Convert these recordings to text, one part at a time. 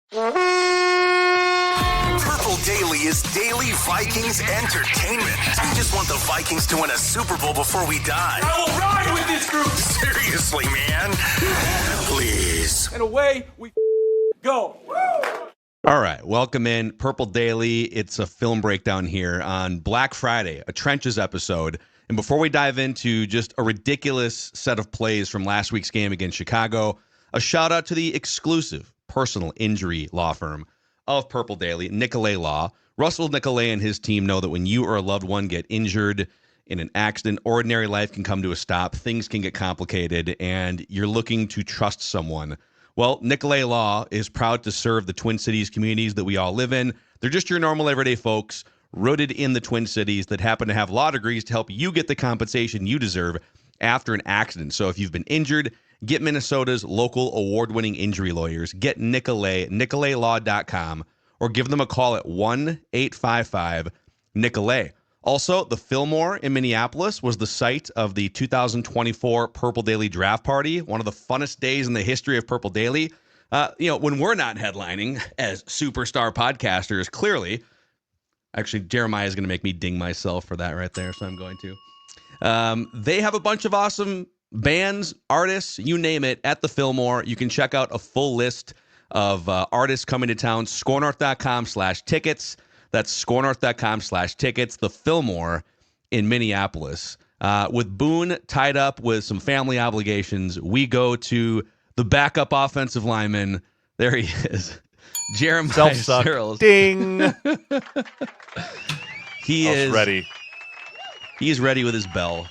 Purple Daily is daily Vikings entertainment. We just want the Vikings to win a Super Bowl before we die. I will ride with this group. Seriously, man. Please. And away we go. All right, welcome in Purple Daily. It's a film breakdown here on Black Friday, a Trenches episode. And before we dive into just a ridiculous set of plays from last week's game against Chicago, a shout out to the exclusive personal injury law firm of Purple Daily, Nicolay Law. Russell Nicolay and his team know that when you or a loved one get injured in an accident, ordinary life can come to a stop, things can get complicated, and you're looking to trust someone. Well, Nicolay Law is proud to serve the Twin Cities communities that we all live in. They're just your normal everyday folks rooted in the Twin Cities that happen to have law degrees to help you get the compensation you deserve after an accident. So if you've been injured, get Minnesota's local award-winning injury lawyers. Get Nicolay, nicolaylaw.com, or give them a call at 1-855-NICOLAY. Also, the Fillmore in Minneapolis was the site of the 2024 Purple Daily Draft Party, one of the funnest days in the history of Purple Daily. When we're not headlining as superstar podcasters, clearly. Actually, Jeremiah is going to make me ding myself for that right there, so I'm going to. They have a bunch of awesome bands, artists, you name it, at the Fillmore. You can check out a full list of artists coming to town, scorenorth.com/tickets. That's scorenorth.com/tickets. The Fillmore in Minneapolis. With Boone tied up with some family obligations, we go to the backup offensive lineman. There he is. Jeremiah Sirles. Ding. He is ready. He is ready with his bell,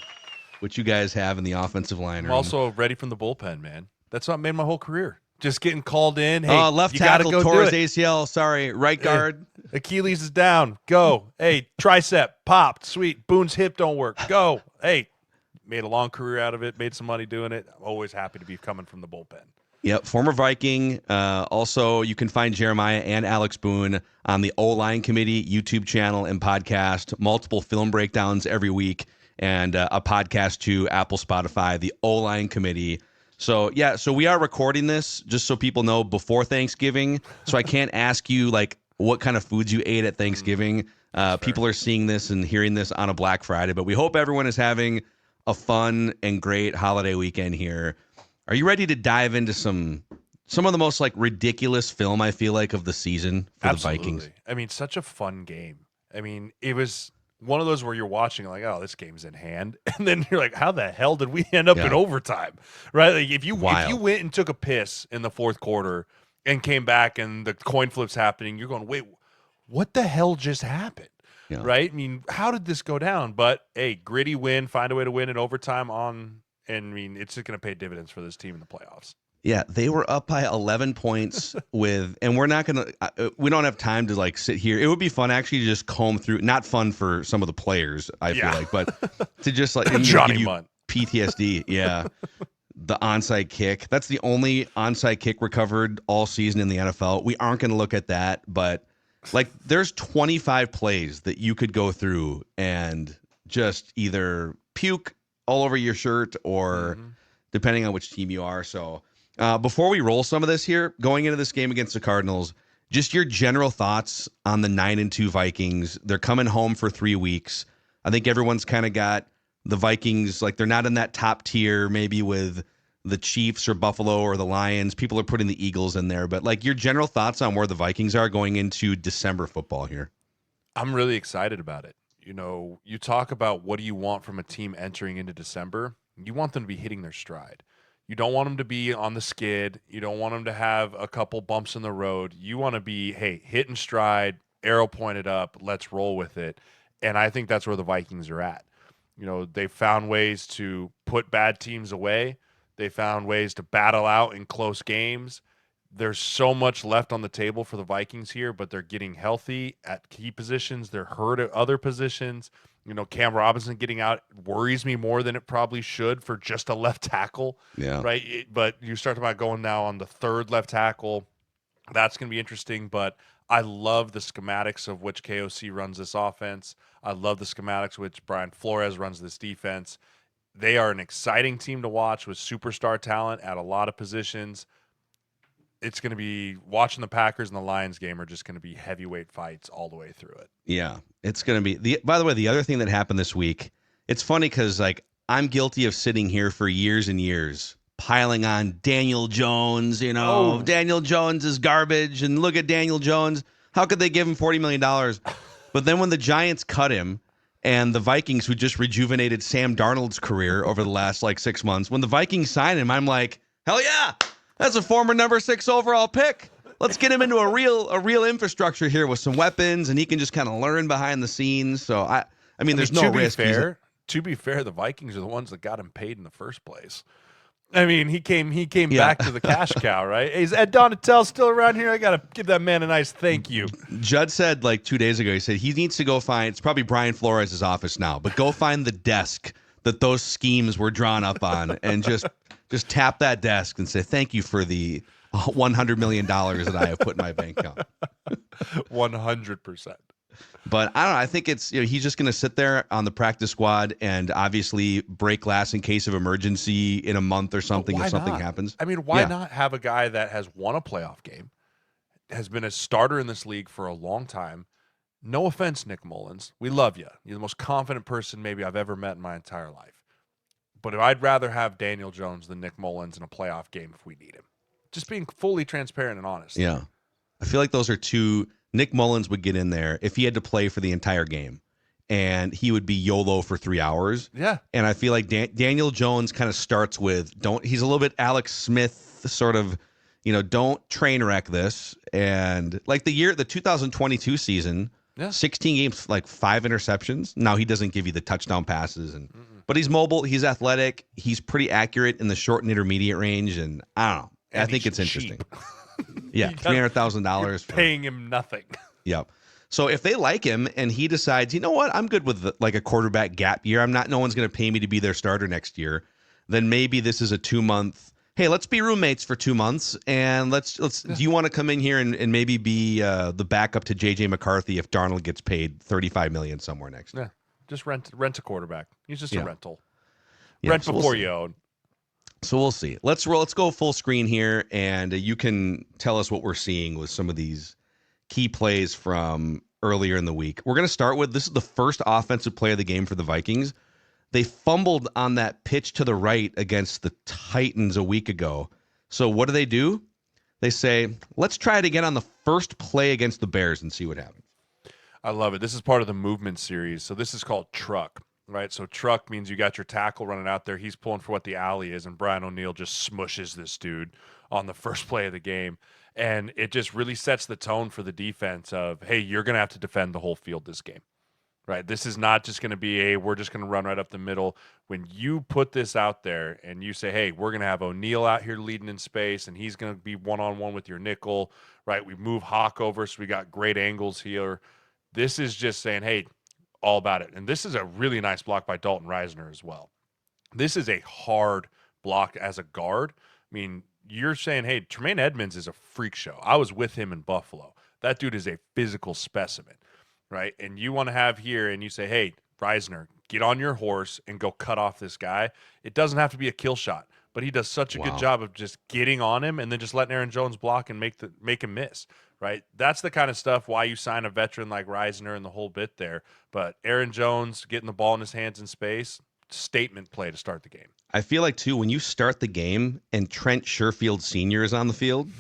which you guys have in the offensive line room. I'm also ready from the bullpen, man. That's what made my whole career. Just getting called in. Hey, left you tackle gotta go tore his do it. ACL. Sorry, right guard. Achilles is down. Go. Hey, tricep popped. Sweet. Boone's hip don't work. Go. Hey, made a long career out of it. Made some money doing it. I'm always happy to be coming from the bullpen. Yep, former Viking. Also, you can find Jeremiah and Alex Boone on the O-Line Committee YouTube channel and podcast. Multiple film breakdowns every week, and a podcast to Apple, Spotify, the O-Line Committee. So, so we are recording this, just so people know, before Thanksgiving. So I can't ask you, what kind of foods you ate at Thanksgiving. People are seeing this and hearing this on a Black Friday, but we hope everyone is having a fun and great holiday weekend here. Are you ready to dive into some of the most ridiculous film, I feel like, of the season for Absolutely. the Vikings? I mean, such a fun game. I mean, it was one of those where you're watching oh, this game's in hand. And then you're like, how the hell did we end up in overtime? Right? Like if you went and took a piss in the fourth quarter and came back and the coin flip's happening, you're going, wait, what the hell just happened? Yeah. Right? I mean, how did this go down? But hey, gritty win, find a way to win in overtime and I mean, it's just going to pay dividends for this team in the playoffs. Yeah, they were up by 11 points and we're not going to, we don't have time to sit here. It would be fun actually to just comb through, not fun for some of the players, I feel like, but to just Johnny give you Munt. PTSD. Yeah. The onside kick. That's the only onside kick recovered all season in the NFL. We aren't going to look at that, but there's 25 plays that you could go through and just either puke all over your shirt or depending on which team you are. So before we roll some of this here, going into this game against the Cardinals, just your general thoughts on the 9-2 Vikings. They're coming home for 3 weeks. I think everyone's kind of got the Vikings, they're not in that top tier, maybe with the Chiefs or Buffalo or the Lions. People are putting the Eagles in there, but your general thoughts on where the Vikings are going into December football here. I'm really excited about it. You talk about what do you want from a team entering into December. You want them to be hitting their stride. You don't want them to be on the skid. You don't want them to have a couple bumps in the road. You want to be, hey, hitting stride, arrow pointed up, let's roll with it. And I think that's where the Vikings are at. They found ways to put bad teams away. They found ways to battle out in close games. There's so much left on the table for the Vikings here, but they're getting healthy at key positions. They're hurt at other positions. Cam Robinson getting out worries me more than it probably should for just a left tackle. Yeah. Right. But you start about going now on the third left tackle. That's going to be interesting. But I love the schematics of which KOC runs this offense. I love the schematics which Brian Flores runs this defense. They are an exciting team to watch with superstar talent at a lot of positions. it's going to be watching the Packers and the Lions game are just going to be heavyweight fights all the way through it. Yeah, it's going to be by the way, the other thing that happened this week, it's funny because like I'm guilty of sitting here for years and years piling on Daniel Jones, Daniel Jones is garbage and look at Daniel Jones. How could they give him $40 million? But then when the Giants cut him and the Vikings, who just rejuvenated Sam Darnold's career over the last 6 months, when the Vikings sign him, I'm like, hell yeah, that's a former number 6 overall pick. Let's get him into a real infrastructure here with some weapons, and he can just kind of learn behind the scenes. So I mean, there's no risk. To be fair, the Vikings are the ones that got him paid in the first place. I mean, he came back to the cash cow, right? Is Ed Donatel still around here? I got to give that man a nice thank you. Judd said 2 days ago, he said he needs to go find, it's probably Brian Flores' office now, but go find the desk that those schemes were drawn up on and just tap that desk and say, thank you for the $100 million that I have put in my bank account. 100%. But I don't know. I think it's he's just going to sit there on the practice squad and obviously break glass in case of emergency in a month or something if something happens. I mean, why not have a guy that has won a playoff game, has been a starter in this league for a long time? No offense, Nick Mullins. We love you. You're the most confident person maybe I've ever met in my entire life. But I'd rather have Daniel Jones than Nick Mullins in a playoff game if we need him. Just being fully transparent and honest. Yeah. I feel like those are two. Nick Mullins would get in there if he had to play for the entire game, and he would be YOLO for 3 hours. Yeah. And I feel like Daniel Jones kind of starts with, he's a little bit Alex Smith sort of, don't train wreck this. And the 2022 season, 16 games, 5 interceptions. Now he doesn't give you the touchdown passes, but he's mobile, he's athletic, he's pretty accurate in the short and intermediate range, and I don't know. And I think it's cheap. interesting. Yeah, $300,000. Paying him nothing. Yep. So if they like him and he decides, you know what, I'm good with a quarterback gap year. No one's going to pay me to be their starter next year. Then maybe this is a 2-month. Hey, let's be roommates for 2 months, and let's. Do you want to come in here and maybe be the backup to JJ McCarthy if Darnold gets paid $35 million somewhere next year? Yeah, just rent a quarterback. He's just a rental. Yeah, rent before you own. So we'll see. Let's go full screen here, and you can tell us what we're seeing with some of these key plays from earlier in the week. We're going to start with, this is the first offensive play of the game for the Vikings. They fumbled on that pitch to the right against the Titans a week ago. So what do? They say, let's try it again on the first play against the Bears and see what happens. I love it. This is part of the movement series. So this is called truck. Right, so truck means you got your tackle running out there. He's pulling for what the alley is, and Brian O'Neill just smushes this dude on the first play of the game. And it just really sets the tone for the defense of, hey, you're going to have to defend the whole field this game. Right, this is not just going to be we're just going to run right up the middle. When you put this out there and you say, hey, we're going to have O'Neill out here leading in space, and he's going to be one-on-one with your nickel. Right, we move Hawk over, so we got great angles here. This is just saying, hey, all about it. And this is a really nice block by Dalton Reisner as well. This is a hard block as a guard. I mean, you're saying, hey, Tremaine Edmonds is a freak show. I was with him in Buffalo. That dude is a physical specimen, right? And you want to have here and you say, hey, Reisner, get on your horse and go cut off this guy. It doesn't have to be a kill shot, but he does such a good job of just getting on him and then just letting Aaron Jones block and make him miss. Right, that's the kind of stuff why you sign a veteran like Reisner and the whole bit there. But Aaron Jones getting the ball in his hands in space, statement play to start the game. I feel like too, when you start the game and Trent Sherfield Sr. is on the field,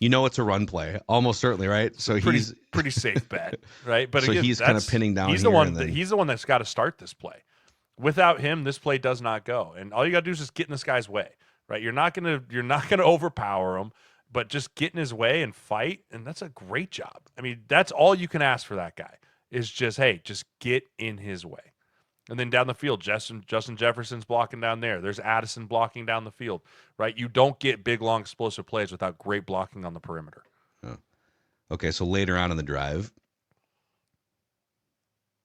it's a run play, almost certainly, right? So he's pretty safe bet, right? But so again, he's kind of pinning down. He's the one. He's the one that's got to start this play. Without him, this play does not go. And all you got to do is just get in this guy's way, right? You're not gonna overpower him. But just get in his way and fight, and that's a great job. I mean, that's all you can ask for that guy is just, hey, just get in his way. And then down the field, Justin Jefferson's blocking down there. There's Addison blocking down the field, right? You don't get big, long, explosive plays without great blocking on the perimeter. Oh. Okay, so later on in the drive.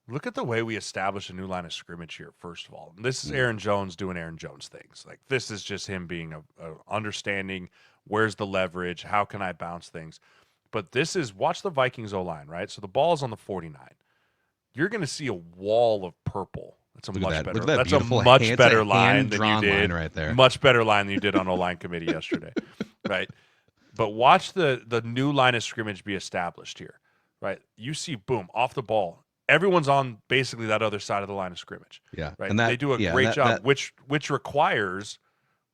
Look at the way we establish a new line of scrimmage here, first of all. And this is Aaron Jones doing Aaron Jones things. This is just him being a understanding where's the leverage, how can I bounce things. But this is, watch the Vikings O-line, right? So the ball's on the 49. You're going to see a wall of purple. That's a much better. That's a much better line than you did right there. Much better line than you did on O-line committee yesterday, right? But watch the new line of scrimmage be established here, right? You see, boom, off the ball. Everyone's on basically that other side of the line of scrimmage. Yeah. Right. And that, they do a yeah, great that, job, that, which requires,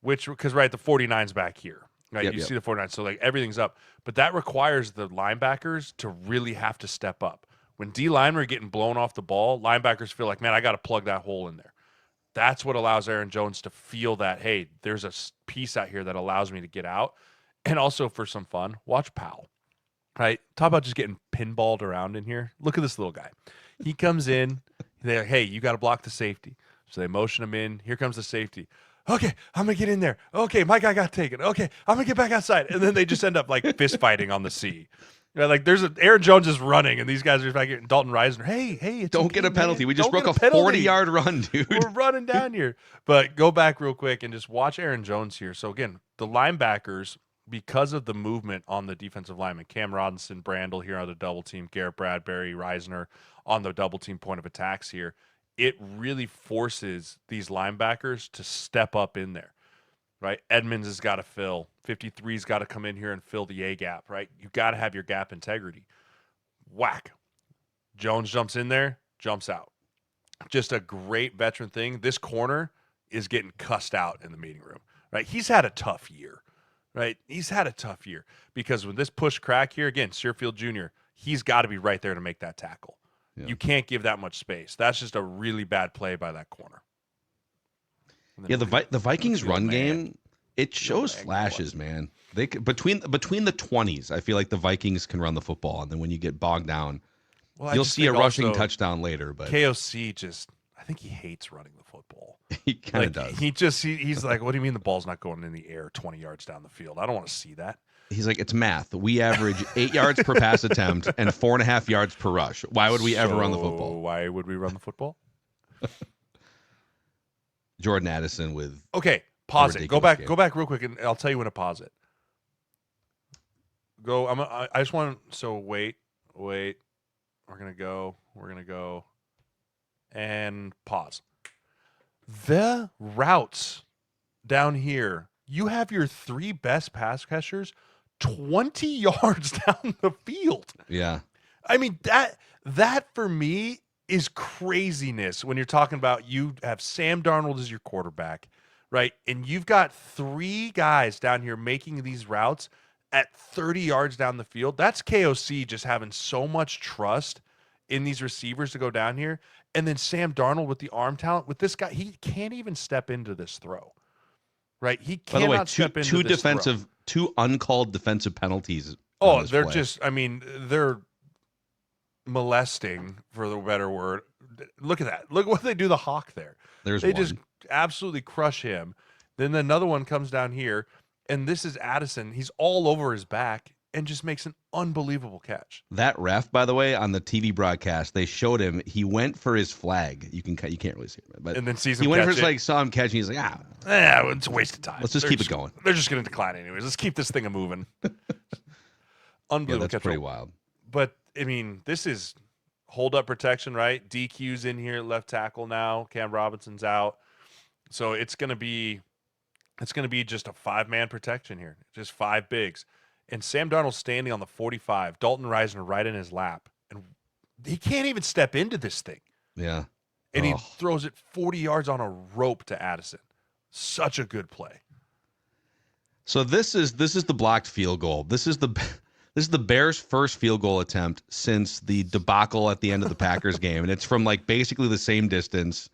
because, right, the 49's back here. Right. Yep, you yep. see the 49. So, like, everything's up. But that requires the linebackers to really have to step up. When D linemen are getting blown off the ball, linebackers feel like, man, I got to plug that hole in there. That's what allows Aaron Jones to feel that, hey, there's a piece out here that allows me to get out. And also for some fun, watch Powell. Right? Talk about just getting pinballed around in here. Look at this little guy. He comes in. They're like, hey, you got to block the safety. So they motion him in. Here comes the safety. Okay, I'm going to get in there. Okay, my guy got taken. Okay, I'm going to get back outside. And then they just end up like fist fighting on the sea. You know, like Aaron Jones is running, and these guys are like Dalton Risner. Hey, it's don't okay, get a penalty. man. We just Don't broke get a penalty. 40-yard run, dude. We're running down here. But go back real quick and just watch Aaron Jones here. So, again, the linebackers, because of the movement on the defensive lineman, Cam Robinson, Brandel here on the double team, Garrett Bradbury, Risner on the double team point of attacks here, it really forces these linebackers to step up in there, right? Edmonds has got to fill. 53's got to come in here and fill the A gap, right? You got to have your gap integrity. Whack. Jones jumps in there, jumps out. Just a great veteran thing. This corner is getting cussed out in the meeting room, right? He's had a tough year. Right, he's had a tough year because with this push crack here, again, Sirfield Jr., he's got to be right there to make that tackle. Yeah. You can't give that much space. That's just a really bad play by that corner. Yeah, the Vikings run game, it shows flashes, man. They between the 20s, I feel like the Vikings can run the football, and then when you get bogged down, you'll see a rushing touchdown later. But KOC I think he hates running the football. He kind of does. He's like, what do you mean the ball's not going in the air 20 yards down the field? I don't want to see that. He's like, it's math. We average 8 yards per pass attempt and 4.5 yards per rush. Why would we ever run the football? Why would we run the football? Jordan Addison with pause it. Go back real quick, and I'll tell you when to pause it. Go. I just want. So wait. We're gonna go, and pause. The routes down here, you have your 3 best pass catchers 20 yards down the field. Yeah. I mean, that for me is craziness when you're talking about you have Sam Darnold as your quarterback, right? And you've got 3 guys down here making these routes at 30 yards down the field. That's KOC just having so much trust in these receivers to go down here. And then Sam Darnold with the arm talent, with this guy, he can't even step into this throw, right? He cannot step into this throw. Two uncalled defensive penalties. Oh, they're just, they're molesting, for the better word. Look at that. Look what they do the Hawk there. They just absolutely crush him. Then another one comes down here, and this is Addison. He's all over his back and just makes an unbelievable catch. That ref, by the way, on the TV broadcast, they showed him. He went for his flag. You can't really see it, but and then sees him. He went for his flag, saw him catching. He's like, it's a waste of time. Let's just keep it going. They're just going to decline anyways. Let's keep this thing a moving. Unbelievable. Yeah, that's pretty wild. But this is hold up protection, right? DQ's in here, left tackle now. Cam Robinson's out, so it's going to be just a 5-man protection here, just 5 bigs. And Sam Darnold standing on the 45, Dalton Risner right in his lap. And he can't even step into this thing. Yeah. And he throws it 40 yards on a rope to Addison. Such a good play. So this is the blocked field goal. This is the Bears' first field goal attempt since the debacle at the end of the Packers game. And it's from like basically the same distance,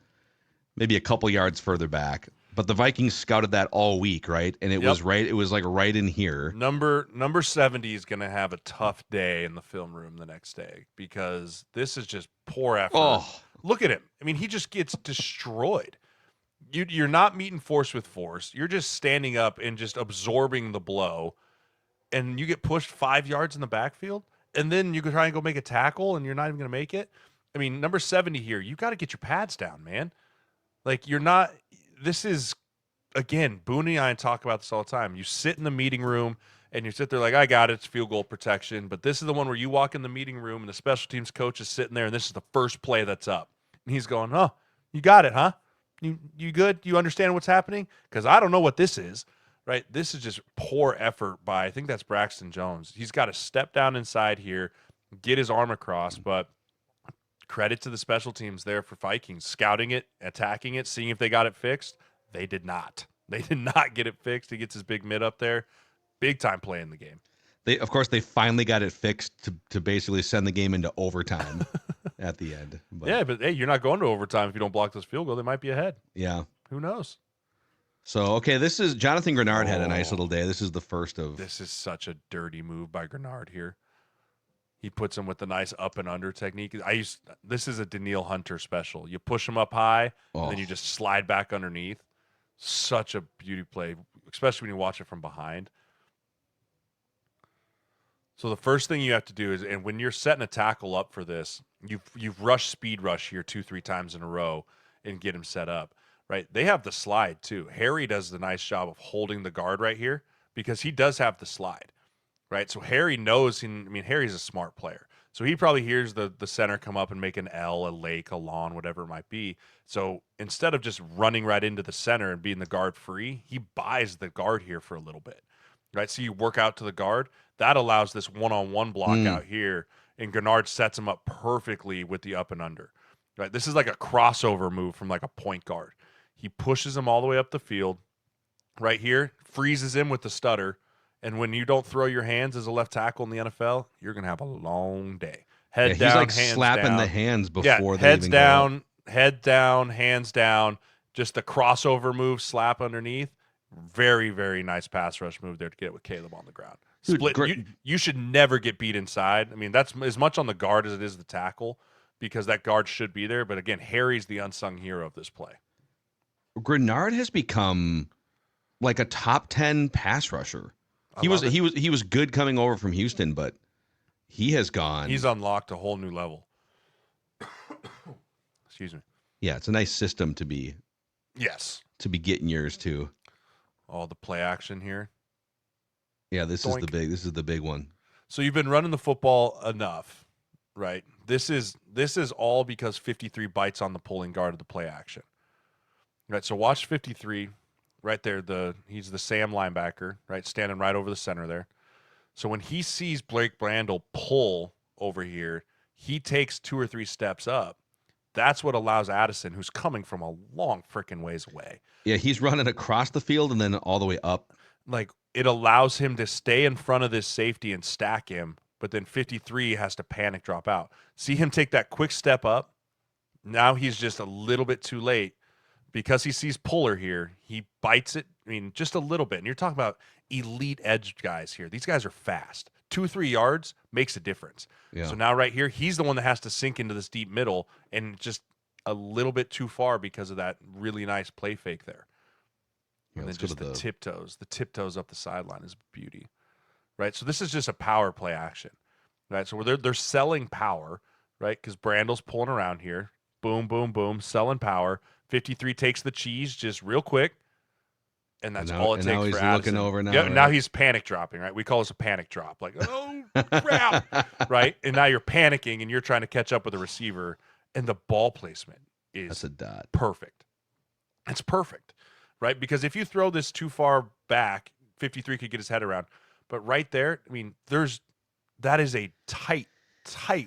maybe a couple yards further back. But the Vikings scouted that all week, right? And it was like right in here. Number 70 is going to have a tough day in the film room the next day because this is just poor effort. Oh. Look at him. He just gets destroyed. You're not meeting force with force. You're just standing up and just absorbing the blow. And you get pushed 5 yards in the backfield. And then you can try and go make a tackle and you're not even going to make it. Number 70 here, you got to get your pads down, man. Like you're not... This is, again, Boone and I talk about this all the time. You sit in the meeting room and you sit there like, I got it, it's field goal protection. But this is the one where you walk in the meeting room and the special teams coach is sitting there and this is the first play that's up. And he's going, you got it, huh? You good? You understand what's happening? Because I don't know what this is. right? This is just poor effort by, I think that's Braxton Jones. He's got to step down inside here, get his arm across, but credit to the special teams there for Vikings, scouting it, attacking it, seeing if they got it fixed. They did not. They did not get it fixed. He gets his big mid up there. Big time play in the game. Of course, they finally got it fixed to basically send the game into overtime at the end. But, yeah, but hey, you're not going to overtime if you don't block this field goal. They might be ahead. Yeah. Who knows? So, okay, this is Jonathan Grenard had a nice little day. This is the first of. This is such a dirty move by Grenard here. He puts him with the nice up and under technique. This is a Daniil Hunter special. You push him up high, and then you just slide back underneath. Such a beauty play, especially when you watch it from behind. So the first thing you have to do is, and when you're setting a tackle up for this, you've rushed speed rush here 2-3 times in a row and get him set up, right? They have the slide too. Harry does the nice job of holding the guard right here because he does have the slide, right? So Harry knows, Harry's a smart player. So he probably hears the center come up and make an L, a lake, a lawn, whatever it might be. So instead of just running right into the center and being the guard free, he buys the guard here for a little bit, right? So you work out to the guard. That allows this one-on-one block out here, and Grenard sets him up perfectly with the up and under. Right, this is like a crossover move from like a point guard. He pushes him all the way up the field. Right here, freezes him with the stutter, and when you don't throw your hands as a left tackle in the NFL, you're gonna have a long day. Head down, he's like hands slapping down. the hands before they heads even down, go. head down, hands down. Just the crossover move, slap underneath. Very, very nice pass rush move there to get it with Caleb on the ground. Dude, Split. You should never get beat inside. I mean, that's as much on the guard as it is the tackle because that guard should be there. But again, Harry's the unsung hero of this play. Grenard has become like a top 10 pass rusher. He was good coming over from Houston, but he has gone. He's unlocked a whole new level. Excuse me. Yeah, it's a nice system to be. Yes. To be getting yours too. All the play action here. Yeah, this is the big one. So you've been running the football enough, right? This is all because 53 bites on the pulling guard of the play action. Right, so watch 53 right there. He's the Sam linebacker, right, standing right over the center there. So when he sees Blake Brandel pull over here, he takes 2 or 3 steps up. That's what allows Addison, who's coming from a long freaking ways away. Yeah, he's running across the field and then all the way up. Like, it allows him to stay in front of this safety and stack him, but then 53 has to panic drop out. See him take that quick step up. Now he's just a little bit too late because he sees Puller here. He bites it, just a little bit. And you're talking about elite edge guys here. These guys are fast. 2-3 yards makes a difference. Yeah. So now right here, he's the one that has to sink into this deep middle and just a little bit too far because of that really nice play fake there. Yeah, and then just the tiptoes up the sideline is beauty, right? So this is just a power play action, right? So they're selling power, right? Because Brandel's pulling around here, boom, boom, boom, selling power. 53 takes the cheese just real quick, and that's all it takes for Addison. Looking over now. Yeah, right? Now he's panic dropping, right? We call this a panic drop, like oh crap, right? And now you're panicking and you're trying to catch up with the receiver, and the ball placement is perfect. It's perfect. Right? Because if you throw this too far back, 53 could get his head around. But right there, that is a tight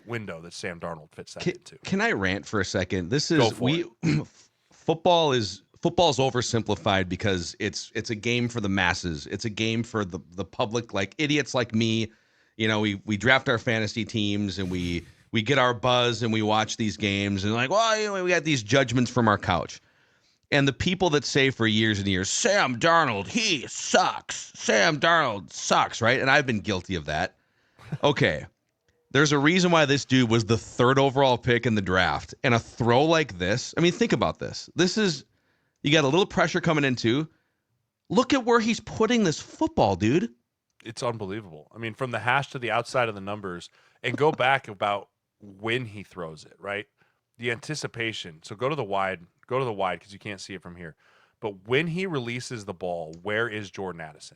window that Sam Darnold fits that into. Can I rant for a second? Football's oversimplified because it's a game for the masses. It's a game for the public, like idiots like me. We draft our fantasy teams and we get our buzz and we watch these games and like, well, we got these judgments from our couch. And the people that say for years and years, Sam Darnold, he sucks. Sam Darnold sucks, right? And I've been guilty of that. Okay. There's a reason why this dude was the 3rd overall pick in the draft. And a throw like this, think about this. You got a little pressure coming into. Look at where he's putting this football, dude. It's unbelievable. From the hash to the outside of the numbers, and go back about when he throws it, right? The anticipation. So go to the wide because you can't see it from here. But when he releases the ball, where is Jordan Addison?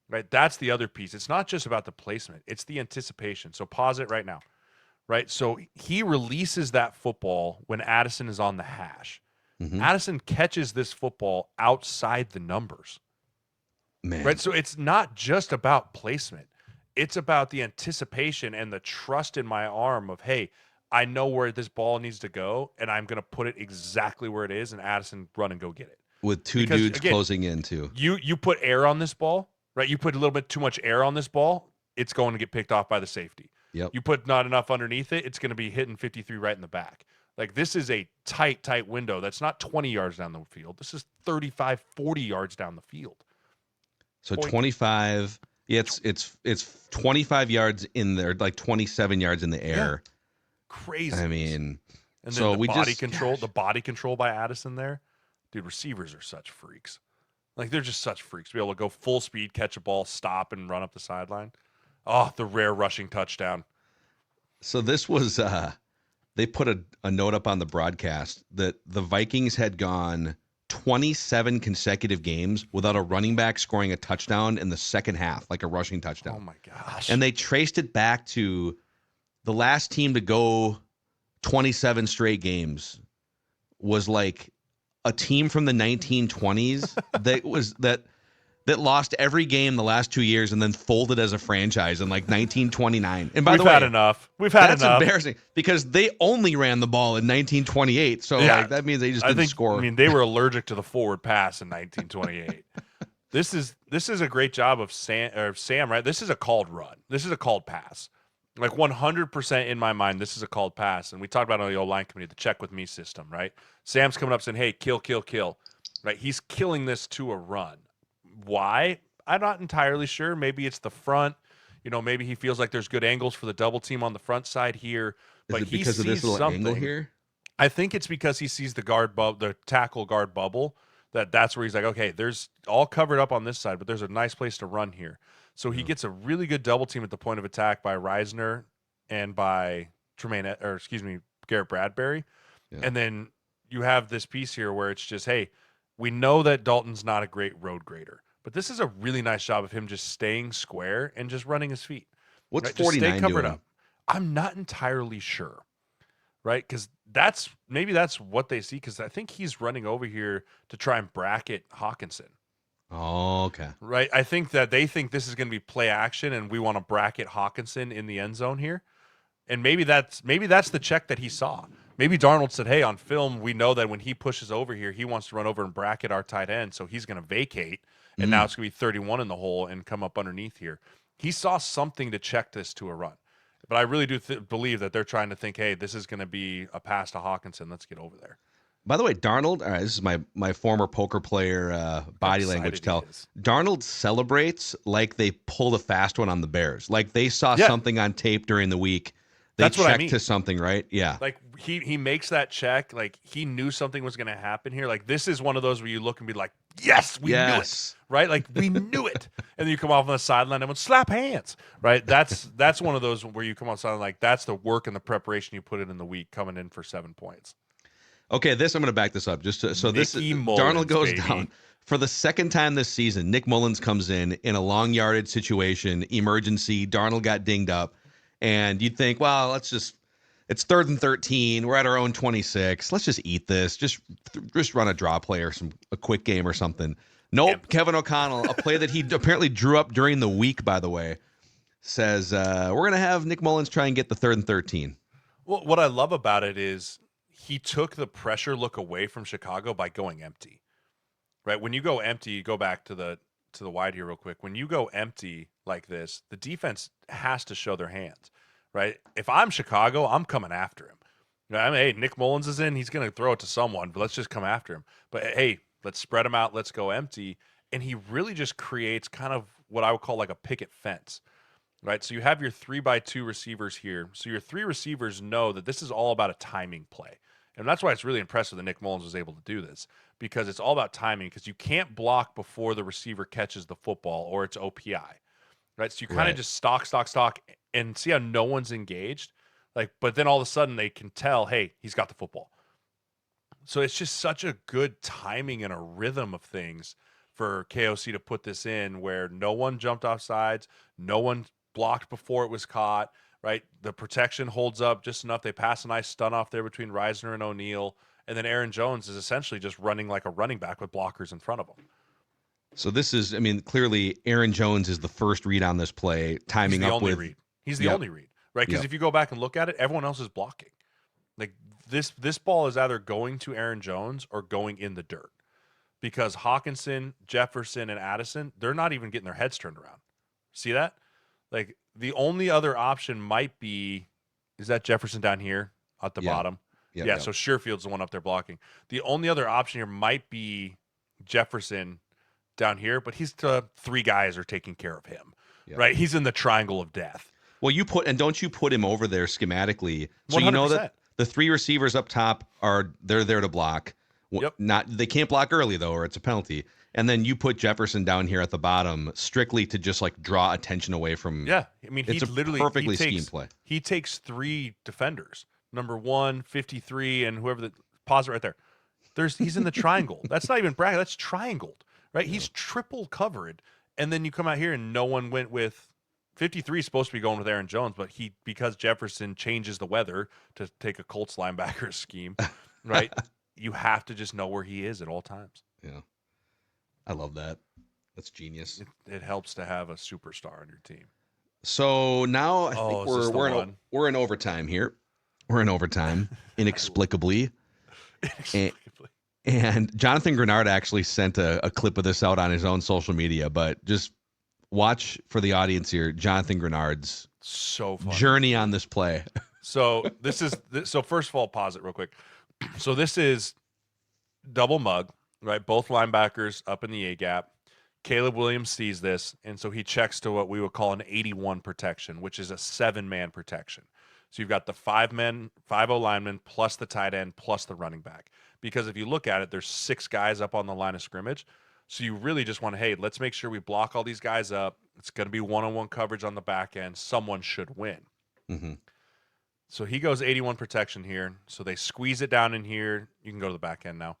Right? That's the other piece. It's not just about the placement. It's the anticipation. So pause it right now. Right? So he releases that football when Addison is on the hash. Mm-hmm. Addison catches this football outside the numbers. Man. Right. So it's not just about placement. It's about the anticipation and the trust in my arm of, hey, I know where this ball needs to go, and I'm going to put it exactly where it is, and Addison run and go get it. With two Because, dudes again, closing in, too. You put air on this ball, right? You put a little bit too much air on this ball, it's going to get picked off by the safety. Yep. You put not enough underneath it, it's going to be hitting 53 right in the back. Like, this is a tight window. That's not 20 yards down the field. This is 35, 40 yards down the field. So 25. Yeah, it's 25 yards in there, like 27 yards in the air. Yeah. Crazy. I mean, and then so the body control by Addison there. Dude, receivers are such freaks. Like, they're just such freaks to be able to go full speed, catch a ball, stop, and run up the sideline. Oh, the rare rushing touchdown. So this was they put a note up on the broadcast that the Vikings had gone 27 consecutive games without a running back scoring a touchdown in the second half, like a rushing touchdown. Oh my gosh. And they traced it back to the last team to go 27 straight games was like a team from the 1920s that lost every game the last 2 years and then folded as a franchise in like 1929. And by the way, We've had enough. That's embarrassing because they only ran the ball in 1928. So Yeah. like, that means they just didn't score. I mean, they were allergic to the forward pass in 1928. This is a great job of Sam, right? This is a called run. This is a called pass. Like 100% in my mind, this is a called pass. And we talked about it on the O-line committee, the check with me system, right? Sam's coming up saying, hey, kill. Right? He's killing this to a run. Why? I'm not entirely sure. Maybe it's the front. Maybe he feels like there's good angles for the double team on the front side here. But Is it he because sees of this little something angle here? I think it's because he sees the tackle guard bubble. That's where he's like, okay, there's all covered up on this side, but there's a nice place to run here. So he gets a really good double team at the point of attack by Reisner and by Garrett Bradbury. Yeah. And then you have this piece here where it's just, hey, we know that Dalton's not a great road grader, but this is a really nice job of him just staying square and just running his feet. What's right? Just 49 stay covered doing? up. I'm not entirely sure, right? Because that's what they see, because I think he's running over here to try and bracket Hawkinson. Oh, okay. Right. I think that they think this is going to be play action, and we want to bracket Hawkinson in the end zone here. And maybe that's the check that he saw. Maybe Darnold said, hey, on film, we know that when he pushes over here, he wants to run over and bracket our tight end, so he's going to vacate, and now it's going to be 31 in the hole and come up underneath here. He saw something to check this to a run. But I really do believe that they're trying to think, hey, this is going to be a pass to Hawkinson. Let's get over there. By the way, Darnold, all right, this is my former poker player body language tell. Darnold celebrates like they pulled a fast one on the Bears. Like they saw something on tape during the week. They That's checked what I mean. to something, right? Yeah. Like he makes that check. Like he knew something was going to happen here. Like this is one of those where you look and be like, yes, we knew it. Right? Like we knew it. And then you come off on the sideline and slap hands. Right? That's one of those where you come on the sideline like that's the work and the preparation you put in the week coming in for 7 points. Okay, I'm going to back this up. Darnold Darnold goes baby. down for the second time this season. Nick Mullins comes in a long yardage situation, emergency. Darnold got dinged up, and you'd think, well, it's 3rd and 13. We're at our own 26. Let's just eat this. Just run a draw play or a quick game or something. Nope. Kevin O'Connell, a play that he apparently drew up during the week, by the way, says we're going to have Nick Mullins try and get the 3rd and 13. Well, what I love about it is he took the pressure look away from Chicago by going empty. Right? When you go empty, go back to the wide here real quick. When you go empty like this, the defense has to show their hands. Right? If I'm Chicago, I'm coming after him. I mean, hey, Nick Mullins is in. He's going to throw it to someone, but let's just come after him. But hey, let's spread him out. Let's go empty. And he really just creates kind of what I would call like a picket fence. Right? So you have your 3x2 receivers here. So your 3 receivers know that this is all about a timing play. And that's why it's really impressive that Nick Mullins was able to do this, because it's all about timing, because you can't block before the receiver catches the football or it's OPI, right? So you kind of just stock, and see how no one's engaged. But then all of a sudden they can tell, hey, he's got the football. So it's just such a good timing and a rhythm of things for KOC to put this in where no one jumped off sides, no one blocked before it was caught. Right, the protection holds up just enough. They pass a nice stun off there between Reisner and O'Neal, and then Aaron Jones is essentially just running like a running back with blockers in front of him. So this is, I mean, clearly Aaron Jones is the first read on this play, timing He's the up only with. read. He's the Yep. only read, right? Because Yep. if you go back and look at it, everyone else is blocking. Like this ball is either going to Aaron Jones or going in the dirt. Because Hawkinson, Jefferson, and Addison, they're not even getting their heads turned around. See that? Like the only other option might be, is that Jefferson down here at the Yeah. bottom? Yep, Yeah, yep. so Sherfield's the one up there blocking. The only other option here might be Jefferson down here, but he's 3 guys are taking care of him, Yep. right? He's in the triangle of death. Well, don't you put him over there schematically? So you know 100%. that the 3 receivers up top they're there to block. Yep. They can't block early though, or it's a penalty. And then you put Jefferson down here at the bottom strictly to just like draw attention away from. Yeah, I mean, It's he a literally perfectly he takes, schemed play. He takes 3 defenders, number 1, 53, and whoever pause it right there. He's in the triangle. That's not even bracket. That's triangled, right? He's triple covered, and then you come out here and no one went with 53. Is supposed to be going with Aaron Jones, but because Jefferson changes the weather to take a Colts linebacker scheme, right? You have to just know where he is at all times. Yeah. I love that. That's genius. It helps to have a superstar on your team. So now I Oh, think is this the we're one? we're in overtime here. We're in overtime inexplicably. And Jonathan Grenard actually sent a clip of this out on his own social media, but just watch for the audience here Jonathan Grenard's So funny. journey on this play. So so first of all, pause it real quick. So this is double mug, right? Both linebackers up in the A gap. Caleb Williams sees this, and so he checks to what we would call an 81 protection, which is a 7-man protection. So you've got the 5 linemen plus the tight end plus the running back. Because if you look at it, there's 6 guys up on the line of scrimmage. So you really just want to, hey, let's make sure we block all these guys up. It's going to be one-on-one coverage on the back end. Someone should win. Mm-hmm. So he goes 81 protection here. So they squeeze it down in here. You can go to the back end now.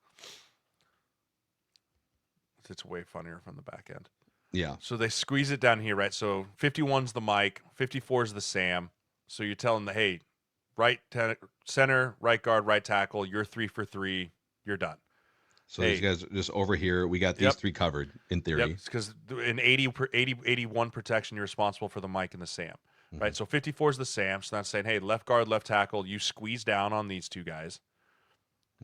It's way funnier from the back end. Yeah. So they squeeze it down here, right? So 51's the Mike, 54's the Sam. So you're telling the, hey, center, right guard, right tackle, you're 3 for 3, you're done. So these guys just over here, we got these Yep. 3 covered in theory. Yep, because in 81 protection, you're responsible for the Mike and the Sam, right? So 54 is the Sam. So that's saying, hey, left guard, left tackle, you squeeze down on these 2 guys.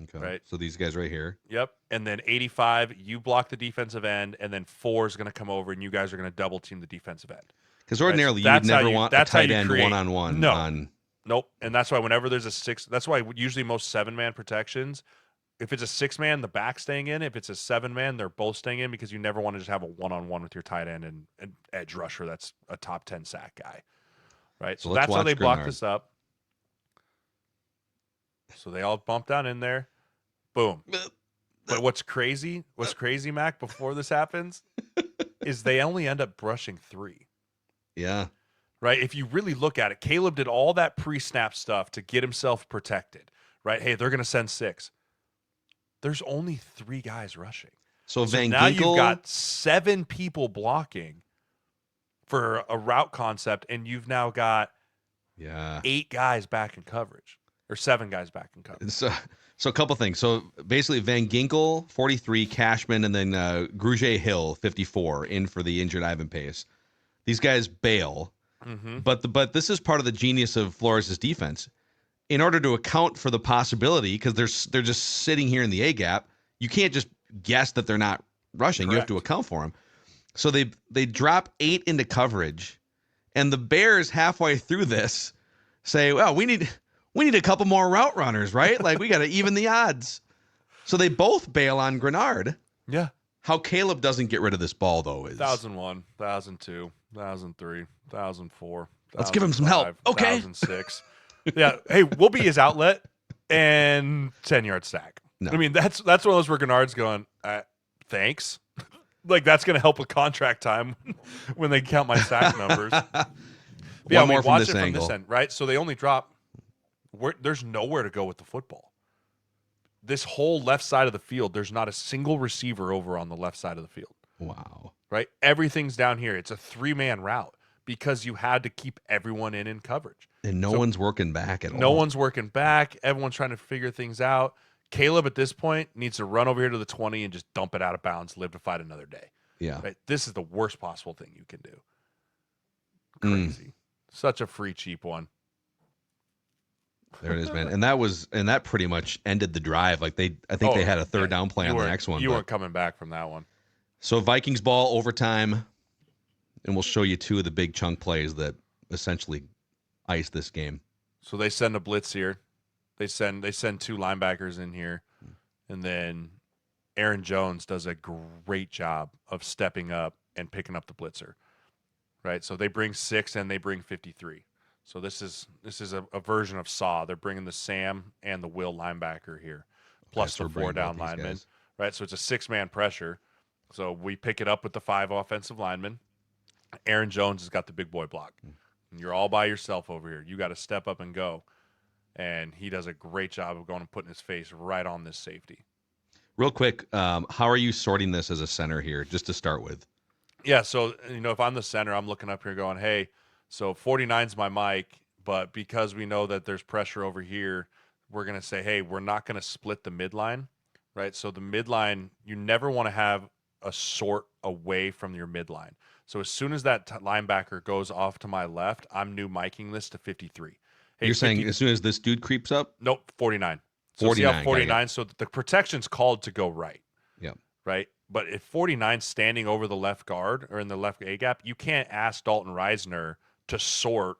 Okay. Right. So these guys right here. Yep. And then 85, you block the defensive end, and then 4 is going to come over, and you guys are going to double team the defensive end. Because ordinarily That's you'd how never you- want a that's how tight you end create- one-on-one No. on. Nope. And that's why whenever there's a 6, that's why usually most 7-man protections, if it's a 6-man, the back staying in. If it's a 7-man, they're both staying in because you never want to just have a one-on-one with your tight end and edge rusher that's a top 10 sack guy. Right? So So let's that's how watch they block Grenard. this up. So they all bump down in there. Boom. But what's crazy, Mac, before this happens, is they only end up brushing 3. Yeah. Right? If you really look at it, Caleb did all that pre-snap stuff to get himself protected. Right? Hey, they're going to send 6. There's only 3 guys rushing. So Van now Ginkel, you've got 7 people blocking for a route concept, and you've now got yeah. 8 guys back in coverage, or 7 guys back in coverage. So a couple things. So basically Van Ginkel, 43, Cashman, and then Grugier Hill, 54, in for the injured Ivan Pace. These guys bail. Mm-hmm. But this is part of the genius of Flores' defense. In order to account for the possibility, because they're just sitting here in the A gap, you can't just guess that they're not rushing. Correct. You have to account for them. So they drop 8 into coverage, and the Bears halfway through this say, "Well, we need a couple more route runners, right? Like we got to even the odds." So they both bail on Grenard. Yeah. How Caleb doesn't get rid of this ball though is 1001, 1002, 1003, 1004. Let's give him some help. Okay. 1006. Yeah. Hey, we'll be his outlet and 10-yard sack. No. I mean, that's one of those where Grenard's going, thanks. Like that's going to help with contract time when they count my sack numbers. One more from watch this it from angle. this end, right? So they only drop. There's nowhere to go with the football. This whole left side of the field, there's not a single receiver over on the left side of the field. Wow. Right? Everything's down here. It's a 3-man route because you had to keep everyone in coverage. And no one's working back at all. No one's working back. Everyone's trying to figure things out. Caleb at this point needs to run over here to the 20 and just dump it out of bounds, live to fight another day. Yeah. Right? This is the worst possible thing you can do. Mm. Crazy. Such a free, cheap one. There it is, man. And that pretty much ended the drive. Like I think they had a third down play on the next one. You weren't coming back from that one. So Vikings ball, overtime, and we'll show you two of the big chunk plays that essentially iced this game. So they send a blitz here. They send two linebackers in here, and then Aaron Jones does a great job of stepping up and picking up the blitzer. Right? So they bring 6 and they bring 53. So this is a version of Saw. They're bringing the Sam and the Will linebacker here, plus the 4 down linemen. Right? So it's a 6-man pressure. So we pick it up with the 5 offensive linemen. Aaron Jones has got the big boy block. And you're all by yourself over here. You got to step up and go. And he does a great job of going and putting his face right on this safety. Real quick, how are you sorting this as a center here, just to start with? Yeah, so, if I'm the center, I'm looking up here going, hey, so 49's my mic, but because we know that there's pressure over here, we're going to say, hey, we're not going to split the midline, right? So the midline, you never want to have a sort away from your midline. So as soon as that linebacker goes off to my left, I'm new miking this to 53. Hey, you're saying as soon as this dude creeps up? Nope, 49. So 49, see how 49, so the protection's called to go right. Yeah. Right? But if 49's standing over the left guard or in the left A gap, you can't ask Dalton Reisner to sort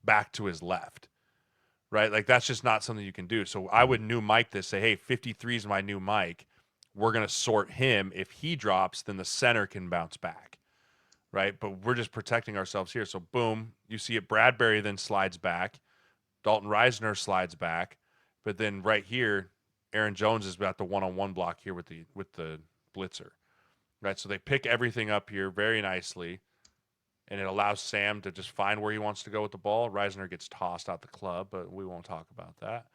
back to his left. Right? Like, that's just not something you can do. So I would new mic this, say, hey, 53 is my new mic. We're going to sort him. If he drops, then the center can bounce back. Right? But we're just protecting ourselves here. So boom, you see it. Bradbury then slides back. Dalton Reisner slides back. But then right here, Aaron Jones is about the one-on-one block here with the blitzer. Right? So they pick everything up here very nicely. And it allows Sam to just find where he wants to go with the ball. Reisner gets tossed out the club, but we won't talk about that.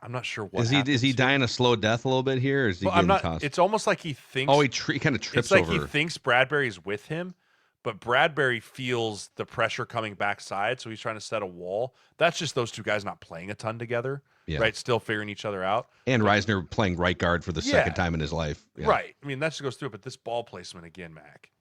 I'm not sure what is he dying a slow death a little bit here, or is he getting tossed? It's almost like he thinks. Oh, he kind of trips over. It's like over. he thinks Bradbury's with him, but Bradbury feels the pressure coming backside, so he's trying to set a wall. That's just those two guys not playing a ton together, right? Still figuring each other out. And Reisner playing right guard for the second time in his life. Yeah. Right. I mean, that just goes through. But this ball placement again, Mac.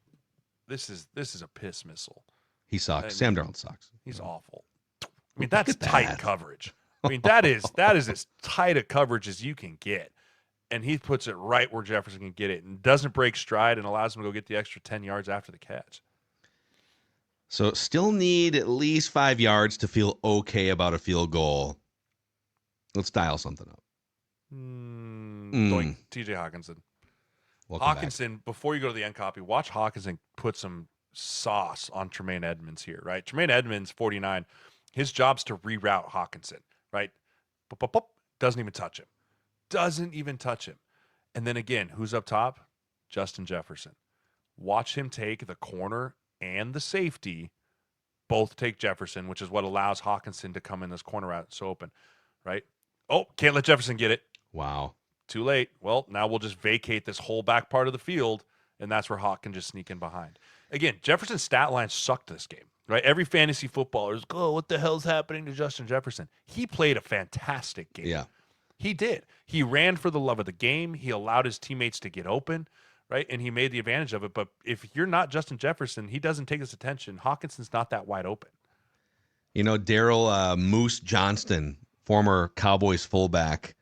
This is a piss missile. He sucks. Sam Darnold sucks. He's awful. I mean, that's tight coverage. I mean, that is as tight a coverage as you can get. And he puts it right where Jefferson can get it and doesn't break stride and allows him to go get the extra 10 yards after the catch. So still need at least 5 yards to feel okay about a field goal. Let's dial something up. Doink. TJ Hawkinson. Hawkinson, before you go to the end copy, watch Hawkinson put some sauce on Tremaine Edmonds here, right? Tremaine Edmonds, 49, his job's to reroute Hawkinson, right? Doesn't even touch him. Doesn't even touch him. And then again, who's up top? Justin Jefferson. Watch him take the corner and the safety, both take Jefferson, which is what allows Hawkinson to come in this corner route so open, right? Oh, can't let Jefferson get it. Wow. Too late. Well, now we'll just vacate this whole back part of the field, and that's where Hawk can just sneak in behind. Again, Jefferson's stat line sucked this game, right? Every fantasy footballer is, oh, what the hell's happening to Justin Jefferson? He played a fantastic game. Yeah. He did. He ran for the love of the game. He allowed his teammates to get open, right? And he made the advantage of it. But if you're not Justin Jefferson, he doesn't take his attention. Hawkinson's not that wide open. Daryl Moose Johnston, former Cowboys fullback,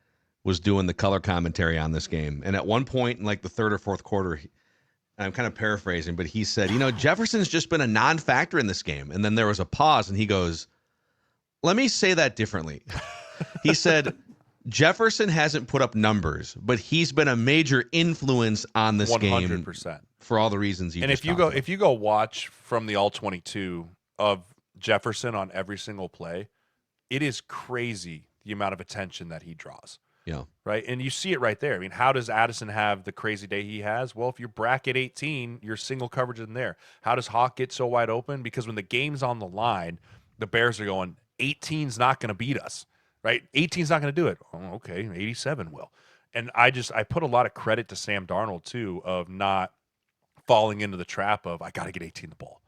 was doing the color commentary on this game. And at one point in like the third or fourth quarter, I'm kind of paraphrasing, but he said, Jefferson's just been a non-factor in this game. And then there was a pause and he goes, let me say that differently. He said, Jefferson hasn't put up numbers, but he's been a major influence on this 100%. game for all the reasons you and just if you go watch from the all 22 of Jefferson on every single play, it is crazy the amount of attention that he draws. Yeah. Right. And you see it right there. I mean, how does Addison have the crazy day he has? Well, if you're bracket 18, you're single coverage in there. How does Hawk get so wide open? Because when the game's on the line, the Bears are going, 18's not going to beat us. Right? 18's not going to do it. Oh, okay. 87 will. And I put a lot of credit to Sam Darnold, too, of not falling into the trap of, I got to get 18 the ball.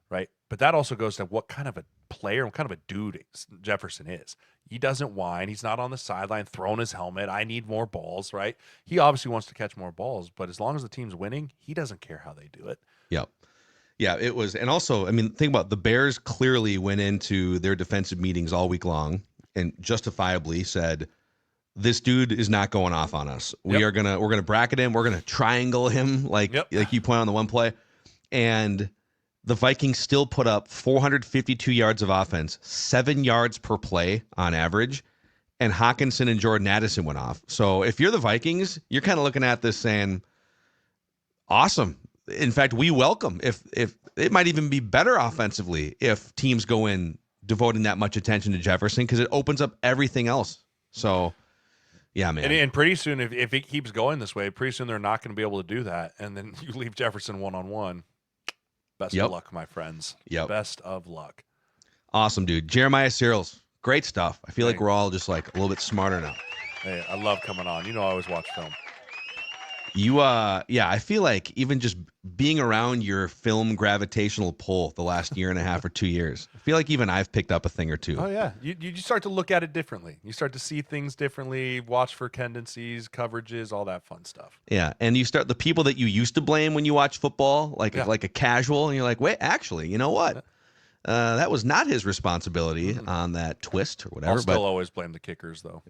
right? But that also goes to what kind of a player, what kind of a dude Jefferson is. He doesn't whine. He's not on the sideline throwing his helmet. I need more balls, right? He obviously wants to catch more balls, but as long as the team's winning, he doesn't care how they do it. Yep. Yeah, it was. And also, I mean, think about the Bears clearly went into their defensive meetings all week long and justifiably said, this dude is not going off on us. We're gonna bracket him. We're gonna triangle him like you point on the one play. And the Vikings still put up 452 yards of offense, 7 yards per play on average. And Hawkinson and Jordan Addison went off. So if you're the Vikings, you're kind of looking at this saying, awesome. In fact, we welcome if it might even be better offensively if teams go in devoting that much attention to Jefferson because it opens up everything else. So, yeah, man. And pretty soon, if it keeps going this way, pretty soon they're not going to be able to do that. And then you leave Jefferson one-on-one. Best of luck, my friends. Best of luck. Awesome, dude. Jeremiah Sirles, great stuff. I feel like we're all just like a little bit smarter now. Hey, I love coming on. I always watch film. I feel like even just being around your film gravitational pull the last year and a half or 2 years, I feel like even I've picked up a thing or two. Oh, yeah. You start to look at it differently. You start to see things differently, watch for tendencies, coverages, all that fun stuff. Yeah, and you start the people that you used to blame when you watch football, like a casual, and you're like, wait, actually, you know what? That was not his responsibility on that twist or whatever. I'll still always blame the kickers, though.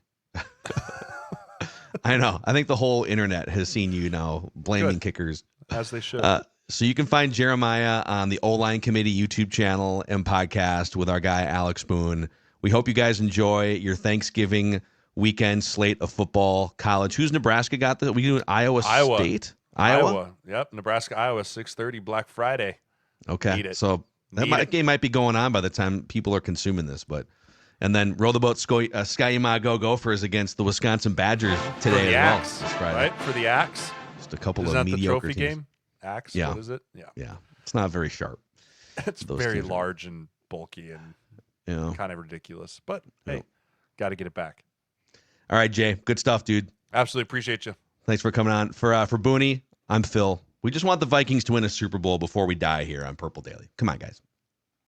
I know. I think the whole internet has seen you now blaming kickers. As they should. So you can find Jeremiah on the O-Line Committee YouTube channel and podcast with our guy, Alex Boone. We hope you guys enjoy your Thanksgiving weekend slate of football, college. Who's Nebraska got? We do Iowa State? Iowa. Yep. Nebraska, Iowa, 6:30 Black Friday. Okay. So that game might be going on by the time people are consuming this, but... And then row the boat, Skyima Gophers against the Wisconsin Badgers today as well. Friday. Right? For the Axe. Just a couple Isn't of that mediocre the trophy teams. game? Axe? Yeah. What is it? Yeah. It's not very sharp. It's very large and bulky and kind of ridiculous. But, hey, got to get it back. All right, Jay. Good stuff, dude. Absolutely appreciate you. Thanks for coming on. For Booney, I'm Phil. We just want the Vikings to win a Super Bowl before we die here on Purple Daily. Come on, guys.